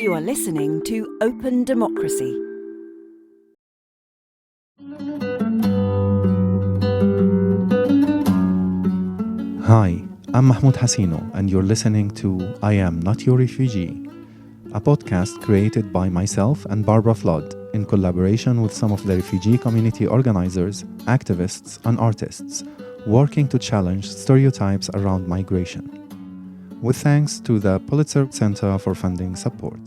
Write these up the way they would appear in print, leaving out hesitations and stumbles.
You are listening to Open Democracy. Hi, I'm Mahmoud Hassino, and you're listening to I Am Not Your Refugee, a podcast created by myself and Barbara Flood in collaboration with some of the refugee community organizers, activists, and artists working to challenge stereotypes around migration. With thanks to the Pulitzer Center for funding support.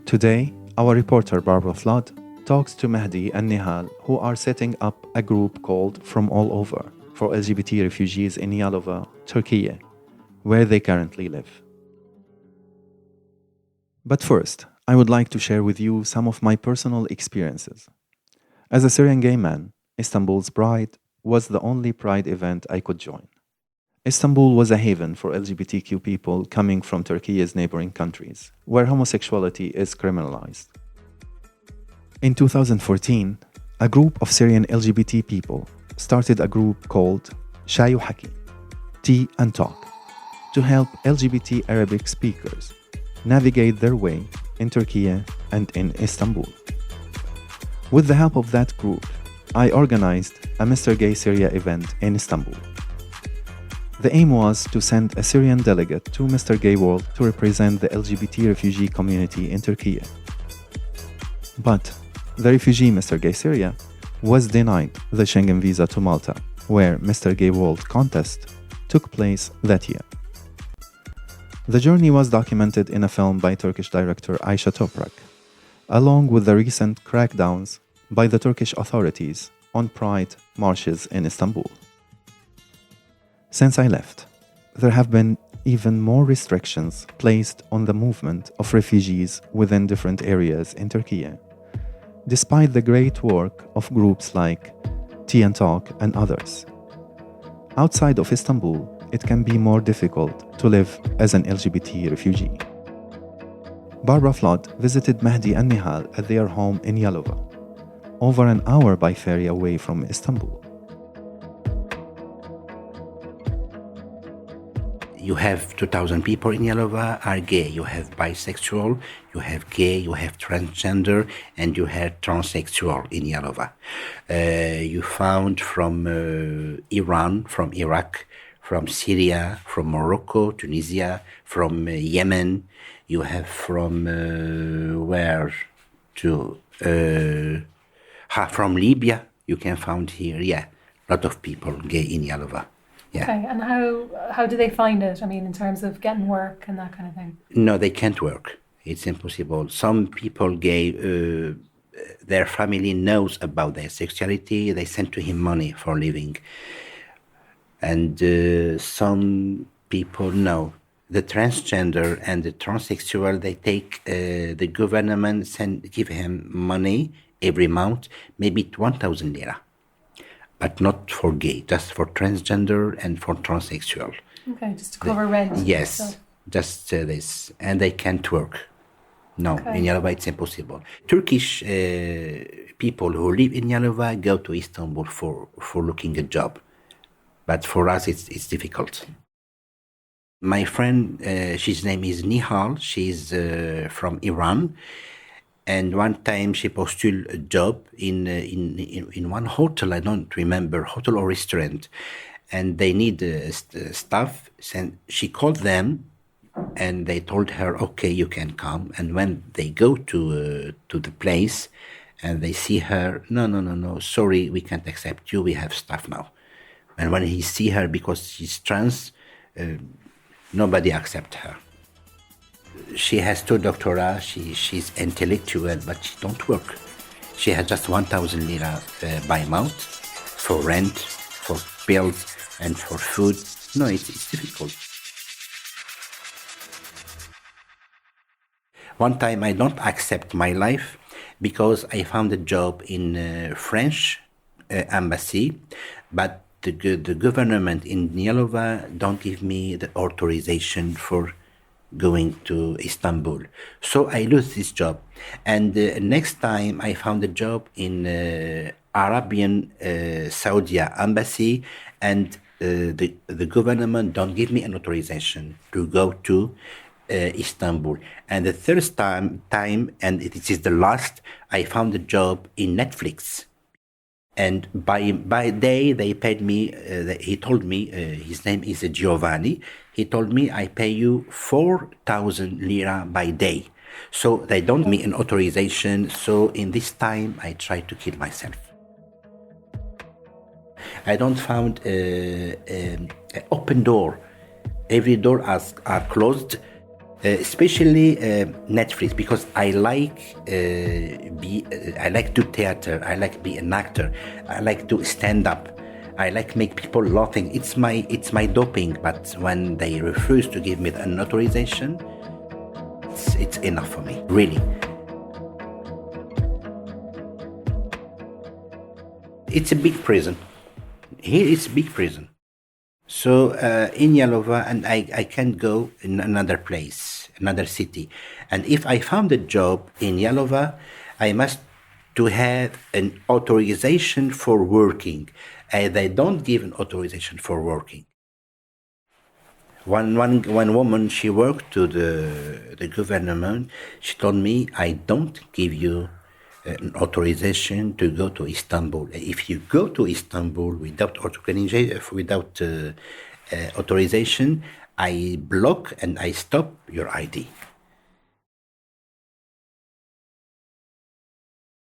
Today, our reporter Barbara Flood talks to Mehdi and Nihal, who are setting up a group called From All Over for LGBT refugees in Yalova, Turkiye, where they currently live. But first, I would like to share with you some of my personal experiences. As a Syrian gay man, Istanbul's Pride was the only Pride event I could join. Istanbul was a haven for LGBTQ people coming from Turkiye's neighboring countries, where homosexuality is criminalized. In 2014, a group of Syrian LGBT people started a group called Shai Haki, Tea and Talk, to help LGBT Arabic speakers navigate their way in Turkey and in Istanbul. With the help of that group, I organized a Mr. Gay Syria event in Istanbul. The aim was to send a Syrian delegate to Mr. Gay World to represent the LGBT refugee community in Turkey. But the refugee Mr. Gay Syria was denied the Schengen visa to Malta, where Mr. Gay World contest took place that year. The journey was documented in a film by Turkish director Ayşe Toprak, along with the recent crackdowns by the Turkish authorities on Pride marches in Istanbul. Since I left, there have been even more restrictions placed on the movement of refugees within different areas in Turkey, despite the great work of groups like Tea and Talk and others. Outside of Istanbul, it can be more difficult to live as an LGBT refugee. Barbara Flood visited Mehdi and Nihal at their home in Yalova, over an hour by ferry away from Istanbul. You have 2,000 people in Yalova are gay. You have bisexual, you have gay, you have transgender, and you have transsexual in Yalova. You found from Iran, from Iraq, from Syria, from Morocco, Tunisia, from Yemen. You have from where to? From Libya. You can find here, a lot of people gay in Yalova. Yeah. Okay, and how do they find it? I mean, in terms of getting work and that kind of thing? No, they can't work. It's impossible. Some people gay, their family knows about their sexuality. They send to him money for living. And some people know. The transgender and the transsexual, they take, the government give him money every month, maybe 1,000 lira. But not for gay, just for transgender and for transsexual. Okay, just to cover rent. Yes, just this. And they can't work. No, in Yalova it's impossible. Turkish people who live in Yalova go to Istanbul for looking a job. But for us it's difficult. My friend, his name is Nihal, she's from Iran. And one time she postuled a job in one hotel, I don't remember, hotel or restaurant. And they need staff. And she called them and they told her, okay, you can come. And when they go to the place and they see her, no, sorry, we can't accept you, we have staff now. And when he see her, because she's trans, nobody accept her. She has 2 doctorate, she's intellectual, but she don't work. She has just 1,000 lira by month for rent, for bills, and for food. No, it's difficult. One time I don't accept my life because I found a job in French embassy, but the government in Yalova don't give me the authorization for going to Istanbul. So I lose this job. And next time I found a job in Arabian Saudi embassy, and the government don't give me an authorization to go to Istanbul. And the third time, and it is the last, I found a job in Netflix. And by day they paid me. He told me his name is Giovanni. He told me I pay you 4,000 lira by day. So they don't give me an authorization. So in this time I tried to kill myself. I don't found an open door. Every door are closed. Especially Netflix, because I like do theater. I like be an actor. I like to stand up. I like make people laughing. It's my doping. But when they refuse to give me an authorization, it's enough for me, really. It's a big prison. Here it's a big prison. So in Yalova, and I can go in another place, another city. And if I found a job in Yalova, I must to have an authorization for working. They don't give an authorization for working. One woman, she worked to the government. She told me, I don't give you an authorization to go to Istanbul. If you go to Istanbul without authorization, I block and I stop your ID.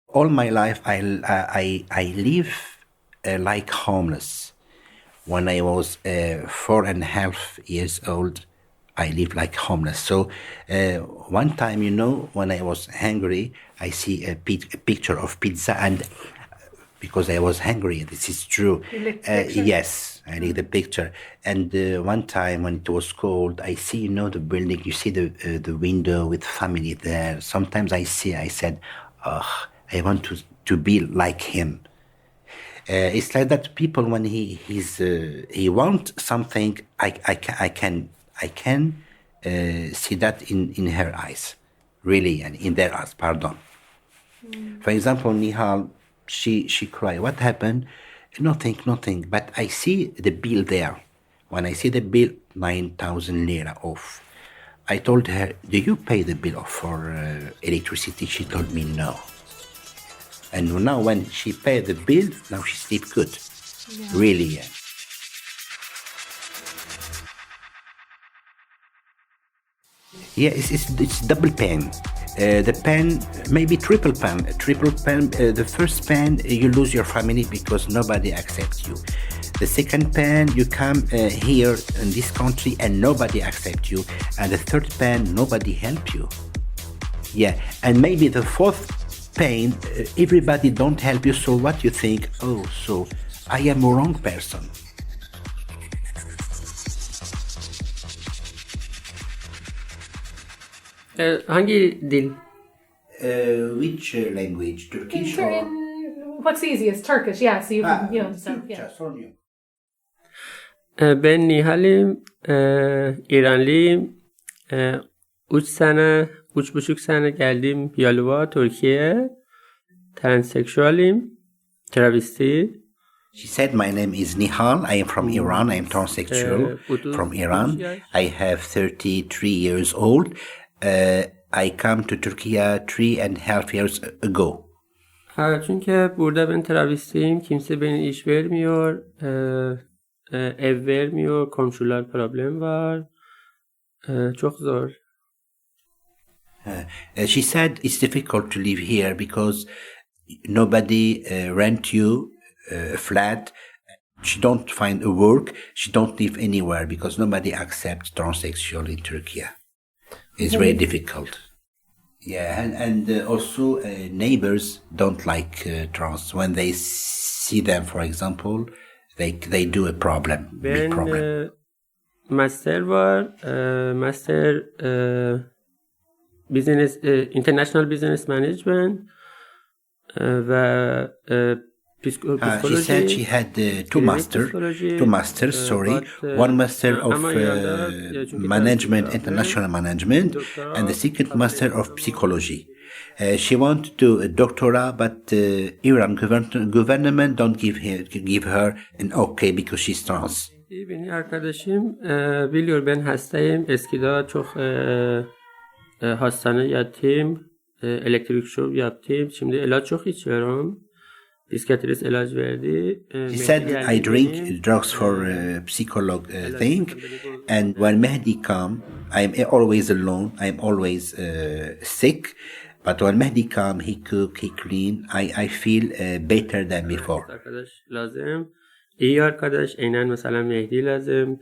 All my life, I live like homeless. When I was 4.5 years old, I lived like homeless. So one time, when I was hungry, I see a picture of pizza, and because I was hungry, this is true. You licked the picture? Yes, I licked the picture. And one time when it was cold, I see, the building, you see the window with family there. Sometimes I said, oh, I want to be like him. It's like that people, when he wants something, I can see that in her eyes, really, and in their eyes, pardon. For example, Nihal, she cried. What happened? Nothing. But I see the bill there. When I see the bill, 9,000 lira off. I told her, do you pay the bill for electricity? She told me no. And now when she paid the bill, now she sleeps good. Yeah. Really, yeah. Yeah, it's double pain. The pain, maybe triple pain. The first pain, you lose your family because nobody accepts you. The second pain, you come here in this country and nobody accepts you. And the third pain, nobody helps you. Yeah, and maybe the fourth pain, everybody don't help you. So what you think? Oh, so I am a wrong person. Hangi dil? Which language? Turkish or? What's easiest? Turkish, yeah. So you can, understand. Yeah. Ben Nihal'im, İranlıyım. 3,5 sene geldim Yalova, Türkiye. Transsexual'im, travesti. She said, my name is Nihal. I am from Iran. I am transsexual from Iran. I have 33 years old. I come to Turkey 3.5 years ago. Çünkü burada ben travestiyim. Kimse beni iş vermiyor. Ev vermiyor. Komşular problem var. Çok zor. She said it's difficult to live here because nobody rent you a flat. She don't find a work. She don't live anywhere because nobody accepts transsexual in Turkey. It's very difficult. Yeah, and also neighbors don't like trans. When they see them, for example, they do a problem, big problem. Master var. Master business, international business management ve psychology. She said she had two masters. One master of management, international management, and the second master of psychology. She wanted to do a doctorate, but Iran government don't give her an okay because she's trans. Benim arkadaşım biliyor ben hastayım. Eskiden çok hastane yattım. Elektrik şok yaptım. Şimdi ilaç çok içiyorum. Psikiyatrist ilaç verdi. She said, I drink drugs for psycholog thing, and when Mehdi come, I'm always alone, I'm always sick, but when Mehdi come, he cook, he clean, I feel better than before. Arkadaş lazım. İyi arkadaş. Aynen mesela Mehdi lazım.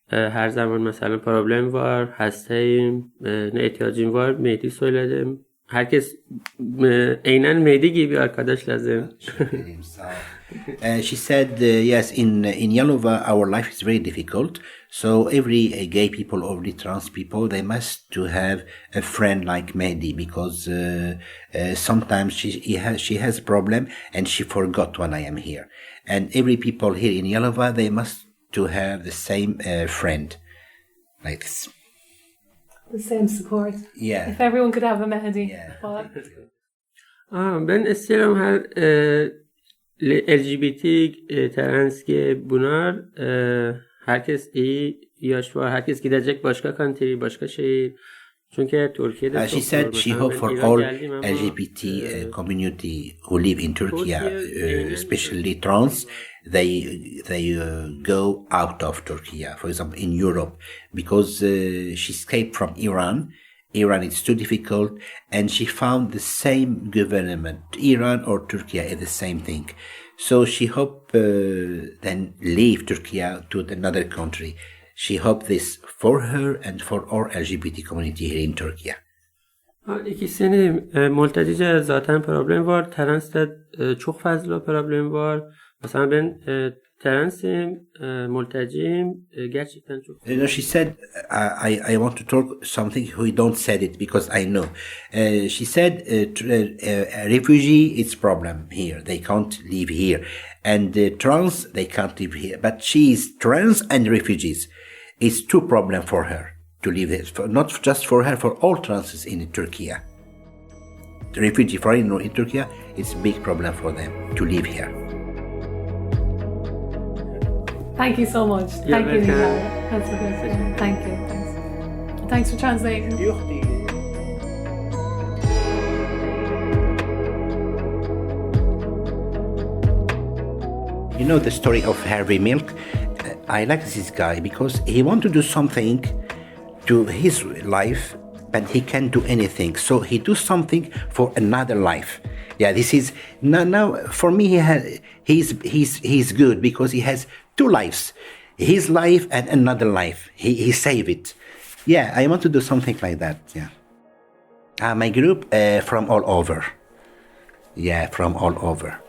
Her zaman mesela problem var. Hastayım. Ne ihtiyacım var? Mehdi söyledim. Herkes aynen Mehdi gibi arkadaş lazım. She said, yes, in Yalova, our life is very difficult. So every gay people, every trans people, they must to have a friend like Mehdi because sometimes she has a problem and she forgot when I am here. And every people here in Yalova, they must to have the same friend like this. The same support. Yeah. If everyone could have a Mehdi. Yeah. Ben istiyorum her LGBT trans bunlar herkes iyi yaş var. Herkes gidecek başka country, başka şehir. Çünkü Türkiye'de She said she hoped for all LGBT community who live in Turkey, especially trans, they go out of Turkey, for example, in Europe, because she escaped from Iran. Iran is too difficult, and she found the same government, Iran or Turkey, is the same thing. So she hoped then leave Turkey to another country. She hoped this for her and for our LGBT community here in Turkey. İkisini mültecice zaten problem var. Trans'ta çok fazla problem var. Mesela ben trans'im, mülteciyim. Gerçekten çok. You know, she said, I want to talk something we don't said it because I know. She said, refugee, it's problem here. They can't live here. And trans, they can't live here. But she is trans and refugees. It's two problem for her to live here. Not just for her, for all transes in Turkey. The refugee foreigner in Turkey, it's a big problem for them to live here. Thank you so much. You're Thank you, welcome. Nidal. That's a good. Thank you. Thanks. Thanks for translating. You know the story of Harvey Milk? I like this guy because he want to do something to his life, but he can't do anything. So he do something for another life. Yeah, this is now for me. He's good because he has two lives, his life and another life. He save it. Yeah, I want to do something like that. Yeah, my group from all over. Yeah, from all over,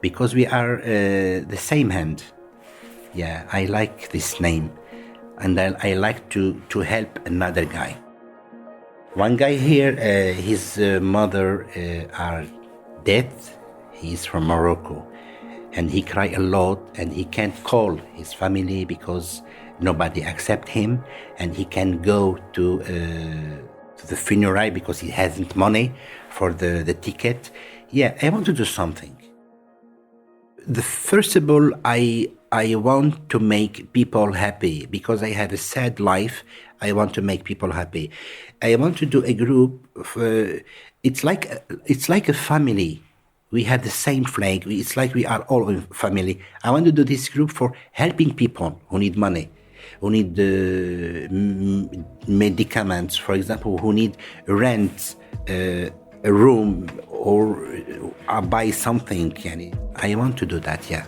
because we are the same hand. Yeah, I like this name, and I like to help another guy. One guy here, his mother are dead. He's from Morocco, and he cry a lot, and he can't call his family because nobody accept him, and he can't go to the funeral because he hasn't money for the ticket. Yeah, I want to do something. First of all, I want to make people happy because I have a sad life. I want to make people happy. I want to do a group. It's like a family. We have the same flag. It's like we are all a family. I want to do this group for helping people who need money, who need medicaments, for example, who need rent, a room, or buy something. I want to do that, yeah.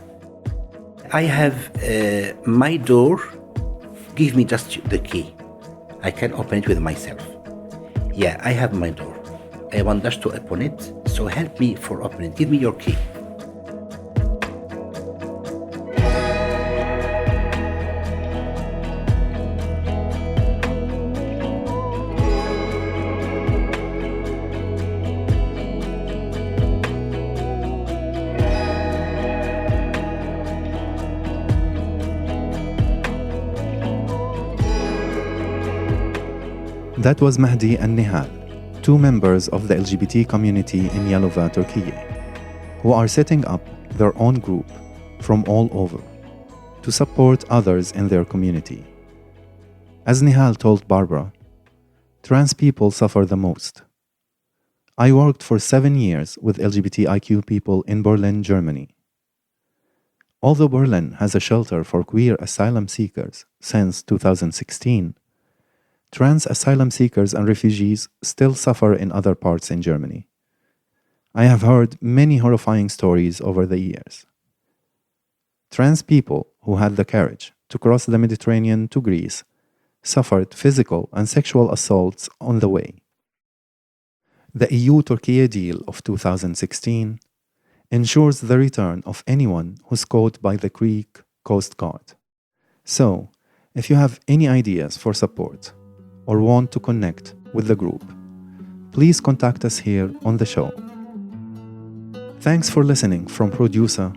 I have my door. Give me just the key. I can open it with myself. Yeah, I have my door. I want just to open it, so help me for opening it. Give me your key. That was Mahdi and Nihal. two members of the LGBT community in Yalova, Turkiye, who are setting up their own group from all over to support others in their community. As Nihal told Barbara, trans people suffer the most. I worked for 7 years with LGBTIQ people in Berlin, Germany. Although Berlin has a shelter for queer asylum seekers since 2016, trans asylum seekers and refugees still suffer in other parts in Germany. I have heard many horrifying stories over the years. Trans people who had the courage to cross the Mediterranean to Greece suffered physical and sexual assaults on the way. The EU-Turkiye deal of 2016 ensures the return of anyone who's caught by the Greek Coast Guard. So, if you have any ideas for support or want to connect with the group, please contact us here on the show. Thanks for listening from producer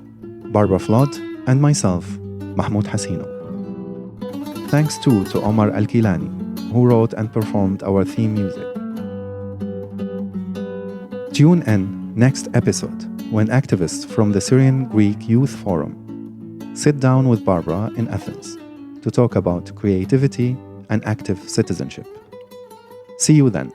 Barbara Flood and myself, Mahmoud Hasino. Thanks too to Omar Al-Kilani, who wrote and performed our theme music. Tune in next episode when activists from the Syrian Greek Youth Forum sit down with Barbara in Athens to talk about creativity and active citizenship. See you then.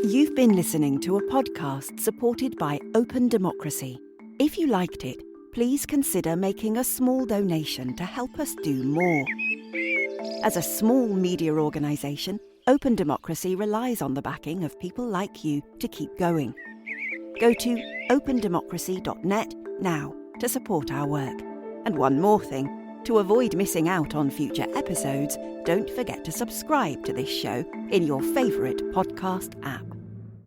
You've been listening to a podcast supported by Open Democracy. If you liked it, please consider making a small donation to help us do more. As a small media organisation, Open Democracy relies on the backing of people like you to keep going. Go to opendemocracy.net now to support our work. And one more thing, to avoid missing out on future episodes, don't forget to subscribe to this show in your favourite podcast app.